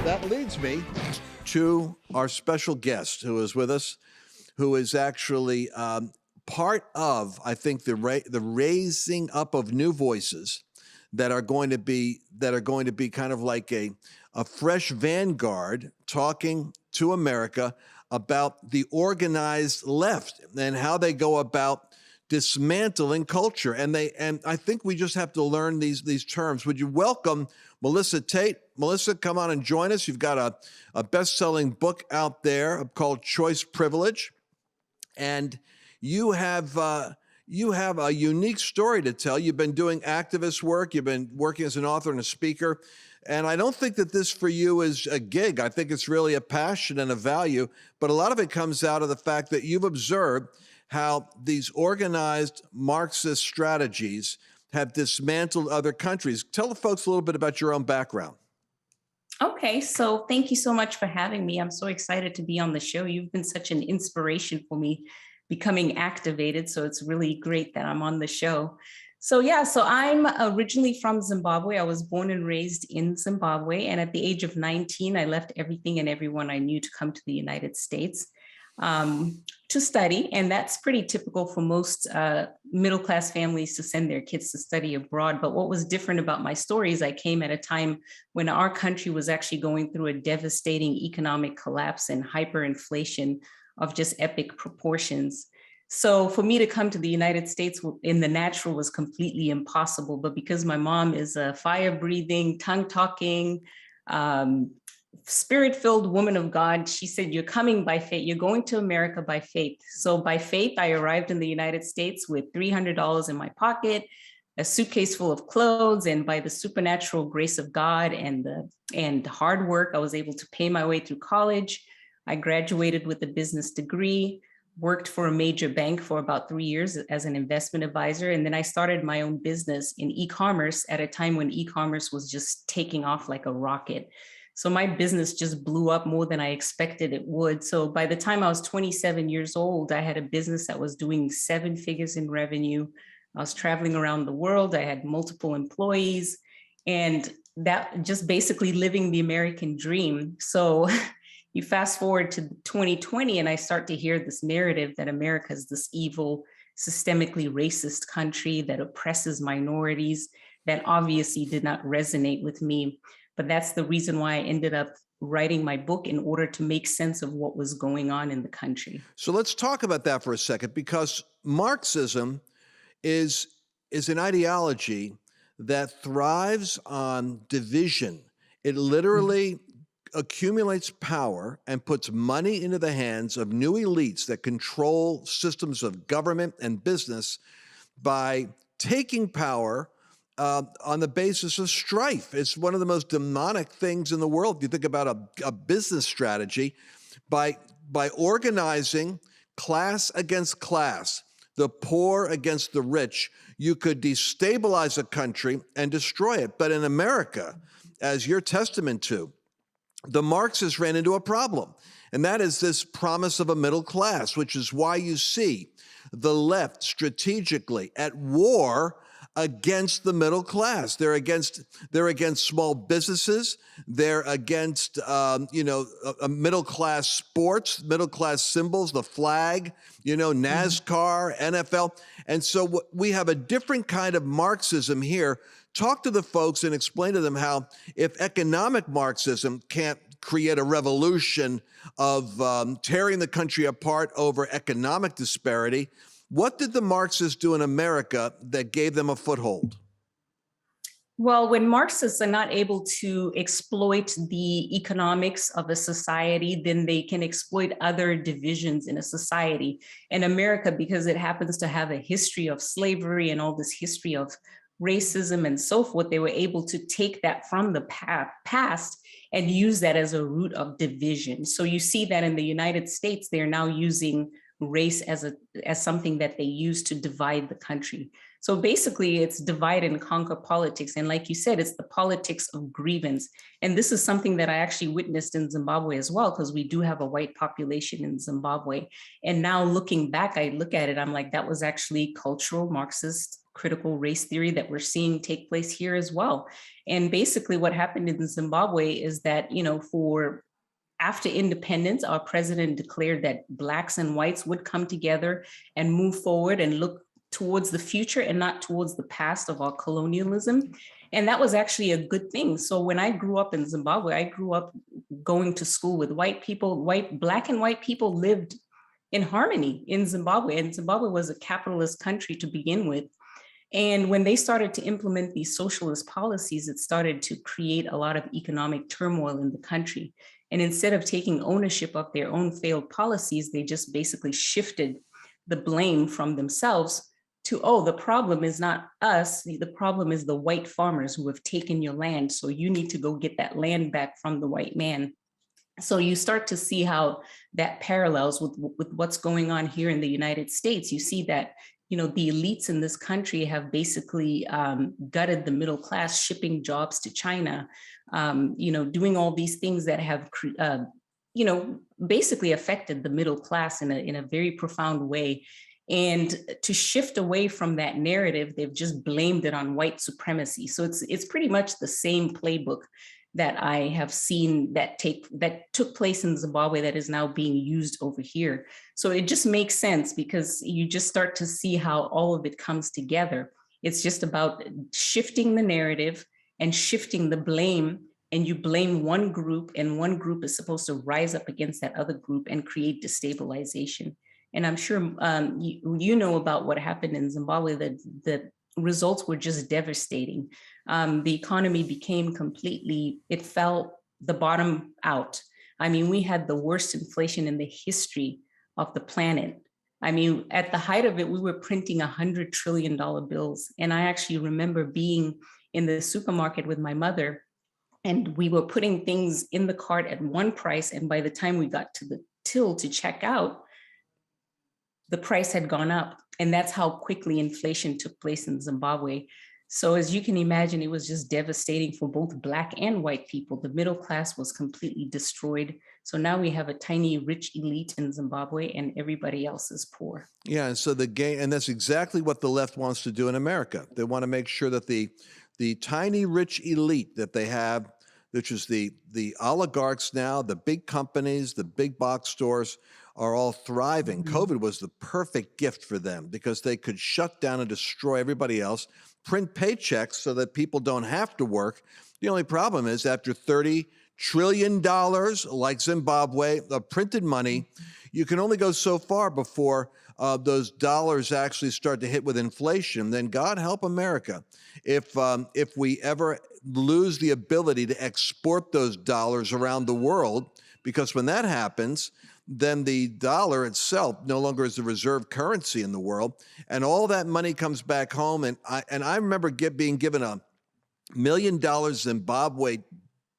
that leads me to our special guest who is with us, who is actually part of, I think, the raising up of new voices that are going to be kind of like a fresh vanguard talking to America about the organized left and how they go about dismantling culture. And I think we just have to learn these terms. Would you welcome Melissa Tate? Melissa, come on and join us. You've got a best-selling book out there called Choice Privilege, and you have a unique story to tell. You've been doing activist work. You've been working as an author and a speaker. And I don't think that this for you is a gig. I think it's really a passion and a value. But a lot of it comes out of the fact that you've observed how these organized Marxist strategies have dismantled other countries. Tell the folks a little bit about your own background. Okay, so thank you so much for having me. I'm so excited to be on the show. You've been such an inspiration for me becoming activated. So it's really great that I'm on the show. So I'm originally from Zimbabwe. I was born and raised in Zimbabwe. And at the age of 19, I left everything and everyone I knew to come to the United States to study. And that's pretty typical for most middle-class families to send their kids to study abroad. But what was different about my story is I came at a time when our country was actually going through a devastating economic collapse and hyperinflation of just epic proportions. So for me to come to the United States in the natural was completely impossible. But because my mom is a fire-breathing, tongue-talking, spirit-filled woman of God, she said, you're coming by faith. You're going to America by faith. So by faith, I arrived in the United States with $300 in my pocket, a suitcase full of clothes, and by the supernatural grace of God and hard work, I was able to pay my way through college. I graduated with a business degree, worked for a major bank for about 3 years as an investment advisor. And then I started my own business in e-commerce at a time when e-commerce was just taking off like a rocket. So my business just blew up more than I expected it would. So by the time I was 27 years old, I had a business that was doing 7 figures in revenue. I was traveling around the world. I had multiple employees, and that just basically living the American dream. So you fast forward to 2020 and I start to hear this narrative that America is this evil, systemically racist country that oppresses minorities. That obviously did not resonate with me. But that's the reason why I ended up writing my book, in order to make sense of what was going on in the country. So let's talk about that for a second, because Marxism is an ideology that thrives on division. It literally accumulates power and puts money into the hands of new elites that control systems of government and business by taking power on the basis of strife. It's one of the most demonic things in the world. If you think about a business strategy, by organizing class against class, the poor against the rich, you could destabilize a country and destroy it. But in America, as you're testament to, the Marxists ran into a problem, and that is this promise of a middle class, which is why you see the left strategically at war against the middle class. They're against small businesses. They're against middle class sports, middle class symbols, the flag, NASCAR, NFL. And so we have a different kind of Marxism here. Talk to the folks and explain to them how, if economic Marxism can't create a revolution of tearing the country apart over economic disparity, what did the Marxists do in America that gave them a foothold? Well, when Marxists are not able to exploit the economics of a society, then they can exploit other divisions in a society. In America, because it happens to have a history of slavery and all this history of racism and so forth, they were able to take that from the past and use that as a root of division. So you see that in the United States, they're now using race as something that they use to divide the country. So basically, it's divide and conquer politics. And like you said, it's the politics of grievance. And this is something that I actually witnessed in Zimbabwe as well, because we do have a white population in Zimbabwe. And now looking back, I look at it, I'm like, that was actually cultural Marxist critical race theory that we're seeing take place here as well. And basically what happened in Zimbabwe is that, for after independence, our president declared that Blacks and whites would come together and move forward and look towards the future and not towards the past of our colonialism. And that was actually a good thing. So when I grew up in Zimbabwe, I grew up going to school with white people. Black and white people lived in harmony in Zimbabwe. And Zimbabwe was a capitalist country to begin with. And when they started to implement these socialist policies, it started to create a lot of economic turmoil in the country. And instead of taking ownership of their own failed policies, they just basically shifted the blame from themselves to, oh, the problem is not us, the problem is the white farmers who have taken your land, so you need to go get that land back from the white man. So you start to see how that parallels with what's going on here in the United States. You see that, the elites in this country have basically gutted the middle class, shipping jobs to China, doing all these things that have, basically affected the middle class in a very profound way. And to shift away from that narrative, they've just blamed it on white supremacy. So it's pretty much the same playbook that I have seen that took place in Zimbabwe that is now being used over here. So it just makes sense because you just start to see how all of it comes together. It's just about shifting the narrative and shifting the blame, and you blame one group, and one group is supposed to rise up against that other group and create destabilization. And I'm sure you know about what happened in Zimbabwe, that the results were just devastating. The economy became it fell the bottom out. I mean, we had the worst inflation in the history of the planet. I mean, at the height of it, we were printing $100 trillion bills. And I actually remember being in the supermarket with my mother, and we were putting things in the cart at one price. And by the time we got to the till to check out, the price had gone up. And that's how quickly inflation took place in Zimbabwe. So as you can imagine, it was just devastating for both Black and white people. The middle class was completely destroyed. So now we have a tiny rich elite in Zimbabwe and everybody else is poor. Yeah, and so and that's exactly what the left wants to do in America. They want to make sure that the tiny rich elite that they have, which is the oligarchs now, the big companies, the big box stores, are all thriving. Mm-hmm. COVID was the perfect gift for them because they could shut down and destroy everybody else, print paychecks so that people don't have to work. The only problem is after $30 trillion, like Zimbabwe, of printed money, you can only go so far before those dollars actually start to hit with inflation. Then God help America if we ever lose the ability to export those dollars around the world, because when that happens, then the dollar itself no longer is the reserve currency in the world, and all that money comes back home. And I remember being given $1 million Zimbabwe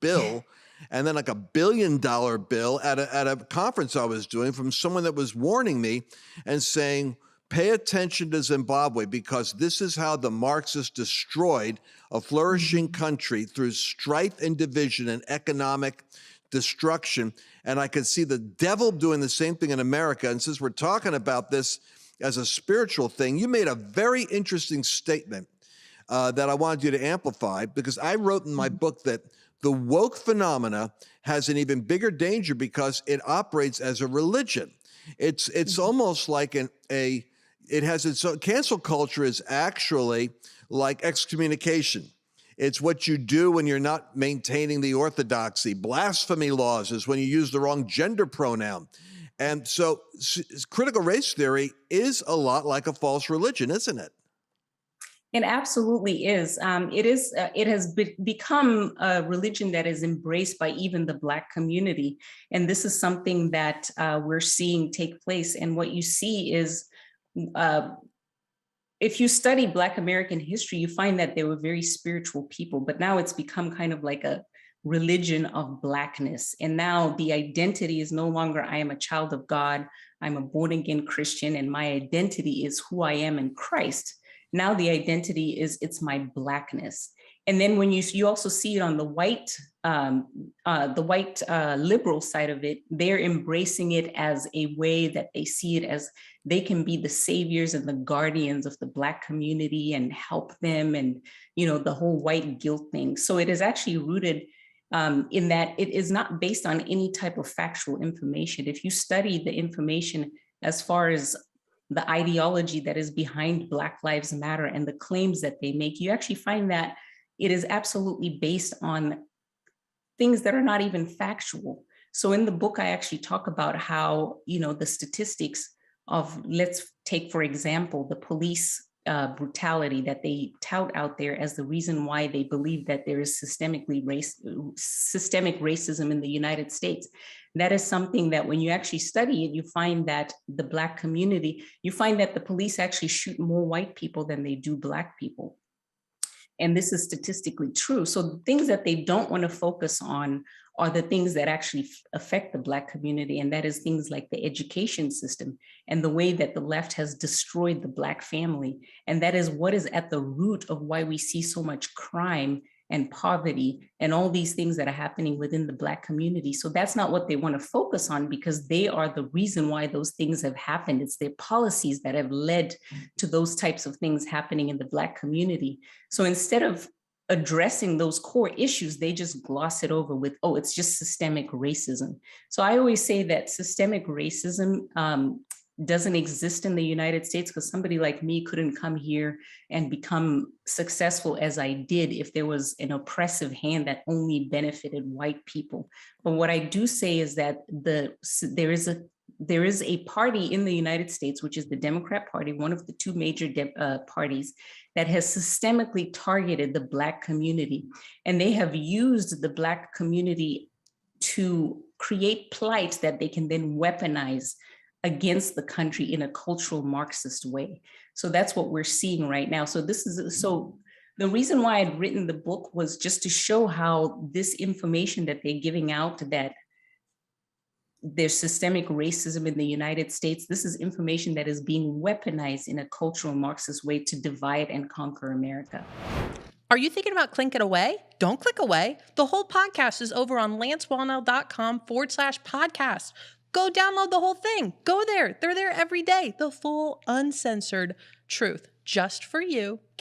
bill, and then like $1 billion bill at a conference I was doing from someone that was warning me and saying, pay attention to Zimbabwe, because this is how the Marxists destroyed a flourishing country, through strife and division and economic destruction. And I could see the devil doing the same thing in America. And since we're talking about this as a spiritual thing, you made a very interesting statement that I wanted you to amplify, because I wrote in my book that the woke phenomena has an even bigger danger because it operates as a religion. It's almost like it has its own. Cancel culture is actually like excommunication. It's what you do when you're not maintaining the orthodoxy. Blasphemy laws is when you use the wrong gender pronoun. And so critical race theory is a lot like a false religion, isn't it? It absolutely is. It has become a religion that is embraced by even the Black community. And this is something that we're seeing take place. And what you see is, if you study Black American history, you find that they were very spiritual people, but now it's become kind of like a religion of Blackness. And now the identity is no longer, I am a child of God, I'm a born again Christian, and my identity is who I am in Christ. Now the identity is, it's my Blackness. And then when you also see it on the white liberal side of it, they're embracing it as a way that they see it as they can be the saviors and the guardians of the Black community and help them, and the whole white guilt thing. So it is actually rooted in that it is not based on any type of factual information. If you study the information as far as the ideology that is behind Black Lives Matter and the claims that they make, you actually find that it is absolutely based on things that are not even factual. So in the book, I actually talk about how, the statistics of, let's take, for example, the police brutality that they tout out there as the reason why they believe that there is systemic racism in the United States. That is something that when you actually study it, you find that the Black community, you find that the police actually shoot more white people than they do Black people. And this is statistically true. So the things that they don't want to focus on are the things that actually affect the Black community. And that is things like the education system and the way that the left has destroyed the Black family. And that is what is at the root of why we see so much crime and poverty and all these things that are happening within the Black community. So that's not what they want to focus on, because they are the reason why those things have happened. It's their policies that have led to those types of things happening in the Black community. So instead of addressing those core issues, they just gloss it over with, oh, it's just systemic racism. So I always say that systemic racism doesn't exist in the United States, because somebody like me couldn't come here and become successful as I did if there was an oppressive hand that only benefited white people. But what I do say is that there is a party in the United States, which is the Democrat Party, one of the two major parties, that has systemically targeted the Black community. And they have used the Black community to create plight that they can then weaponize against the country in a cultural Marxist way. So that's what we're seeing right now. So the reason why I'd written the book was just to show how this information that they're giving out, that there's systemic racism in the United States, this is information that is being weaponized in a cultural Marxist way to divide and conquer America. Are you thinking about clicking away? Don't click away. The whole podcast is over on lancewallnell.com/podcast. Go download the whole thing. Go there. They're there every day. The full uncensored truth just for you.